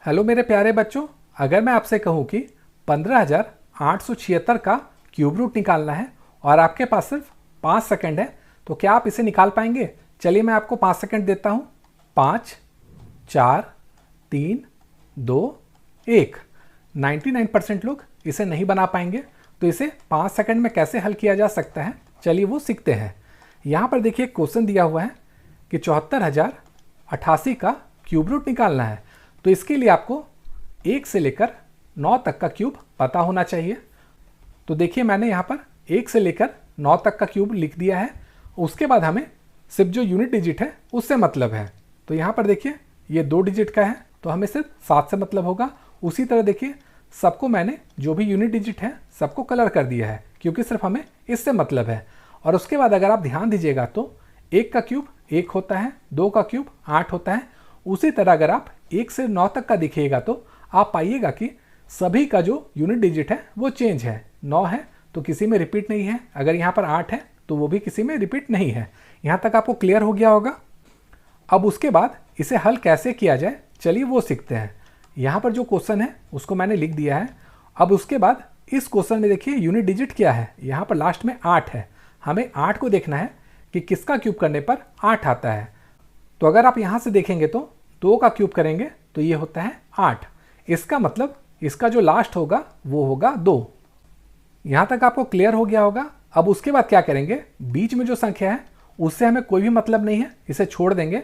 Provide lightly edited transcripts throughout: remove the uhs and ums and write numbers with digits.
Hello मेरे प्यारे बच्चों, अगर मैं आपसे कहूँ कि 15,876 का क्यूब रूट निकालना है और आपके पास सिर्फ 5 सेकंड है, तो क्या आप इसे निकाल पाएंगे? चलिए मैं आपको 5 सेकंड देता हूँ। 5, 4, 3, 2, 1। 99% लोग इसे नहीं बना पाएंगे, तो इसे 5 सेकंड में कैसे हल किया जा सकता है, चलिए वो सीखते हैं। यहाँ पर देखिए क्वेश्चन दिया हुआ है कि 74,088 का क्यूब रूट निकालना है। तो इसके लिए आपको 1 से लेकर 9 तक का क्यूब पता होना चाहिए। तो देखिए मैंने यहाँ पर 1 से लेकर 9 तक का क्यूब लिख दिया है। उसके बाद हमें सिर्फ जो यूनिट डिजिट है उससे मतलब है। तो यहाँ पर देखिए ये 2 डिजिट का है, तो हमें सिर्फ 7 से मतलब होगा। उसी तरह देखिए सबको मैंने जो भी यूनिट डिजिट है सबको कलर कर दिया है, क्योंकि सिर्फ हमें इससे मतलब है। और उसके बाद अगर आप ध्यान दीजिएगा तो 1 का क्यूब 1 होता है, 2 का क्यूब 8 होता है। उसी तरह अगर आप 1 से 9 तक का दिखिएगा तो आप पाइएगा कि सभी का जो यूनिट डिजिट है वो चेंज है। 9 है तो किसी में रिपीट नहीं है, अगर यहाँ पर 8 है तो वो भी किसी में रिपीट नहीं है। यहाँ तक आपको क्लियर हो गया होगा। अब उसके बाद इसे हल कैसे किया जाए, चलिए वो सीखते हैं। यहाँ पर जो क्वेश्चन है उसको मैंने लिख दिया है। अब उसके बाद इस क्वेश्चन में देखिए यूनिट डिजिट क्या है, यहाँ पर लास्ट में 8 है। हमें 8 को देखना है कि किसका क्यूब करने पर 8 आता है। तो अगर आप यहाँ से देखेंगे तो 2 का क्यूब करेंगे तो ये होता है 8। इसका मतलब इसका जो लास्ट होगा वो होगा 2। यहाँ तक आपको क्लियर हो गया होगा। अब उसके बाद क्या करेंगे, बीच में जो संख्या है उससे हमें कोई भी मतलब नहीं है, इसे छोड़ देंगे।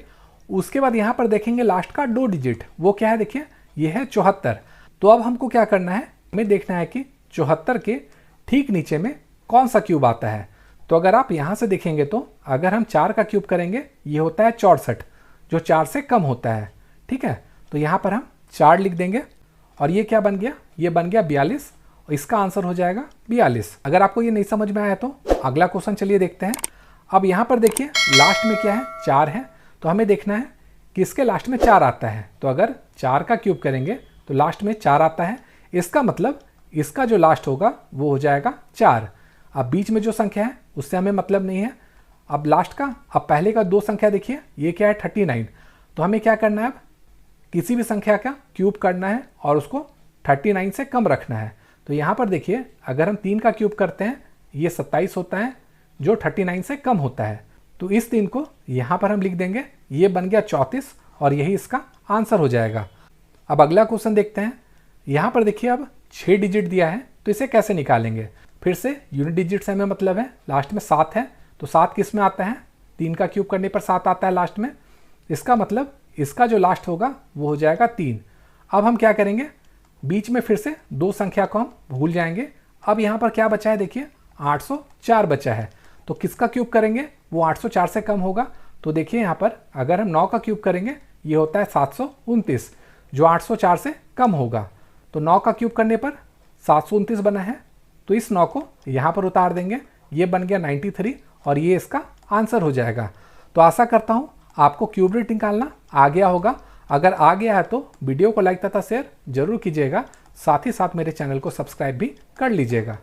उसके बाद यहाँ पर देखेंगे लास्ट का 2 डिजिट, वो क्या है, देखिए ये है 74। तो अब हमको क्या करना है, हमें देखना है कि 74 के ठीक नीचे में कौन सा क्यूब आता है। तो अगर आप यहाँ से देखेंगे तो अगर हम 4 का क्यूब करेंगे ये होता है 64, जो 4 से कम होता है। ठीक है, तो यहाँ पर हम 4 लिख देंगे और ये क्या बन गया, ये बन गया 42 और इसका आंसर हो जाएगा 42। अगर आपको ये नहीं समझ में आया तो अगला क्वेश्चन चलिए देखते हैं। अब यहाँ पर देखिए लास्ट में क्या है, 4 है। तो हमें देखना है कि इसके लास्ट में 4 आता है। तो अगर 4 का क्यूब करेंगे तो लास्ट में 4 आता है। इसका मतलब इसका जो लास्ट होगा वो हो जाएगा 4। अब बीच में जो संख्या है उससे हमें मतलब नहीं है। अब लास्ट का, अब पहले का 2 संख्या देखिए, ये क्या है 39। तो हमें क्या करना है, अब किसी भी संख्या का क्यूब करना है और उसको 39 से कम रखना है। तो यहाँ पर देखिए अगर हम 3 का क्यूब करते हैं ये 27 होता है, जो 39 से कम होता है। तो इस 3 को यहाँ पर हम लिख देंगे, ये बन गया 34 और यही इसका आंसर हो जाएगा। अब अगला क्वेश्चन देखते हैं। यहाँ पर देखिए अब 6 डिजिट दिया है, तो इसे कैसे निकालेंगे। फिर से यूनिट डिजिट से हमें मतलब है, लास्ट में 7 है। तो 7 किस में आता है, 3 का क्यूब करने पर 7 आता है लास्ट में। इसका मतलब इसका जो लास्ट होगा वो हो जाएगा 3। अब हम क्या करेंगे, बीच में फिर से 2 संख्या को हम भूल जाएंगे। अब यहाँ पर क्या बचा है, देखिए 804 बचा है। तो किसका क्यूब करेंगे, वो 804 से कम होगा। तो देखिए यहाँ पर अगर हम 9 का क्यूब करेंगे ये होता है 729, जो 804 से कम होगा। तो 9 का क्यूब करने पर 729 बना है। तो इस 9 को यहाँ पर उतार देंगे, ये बन गया 93 और ये इसका आंसर हो जाएगा। तो आशा करता हूँ आपको क्यूब रूट निकालना आ गया होगा। अगर आ गया है तो वीडियो को लाइक तथा शेयर जरूर कीजिएगा, साथ ही साथ मेरे चैनल को सब्सक्राइब भी कर लीजिएगा।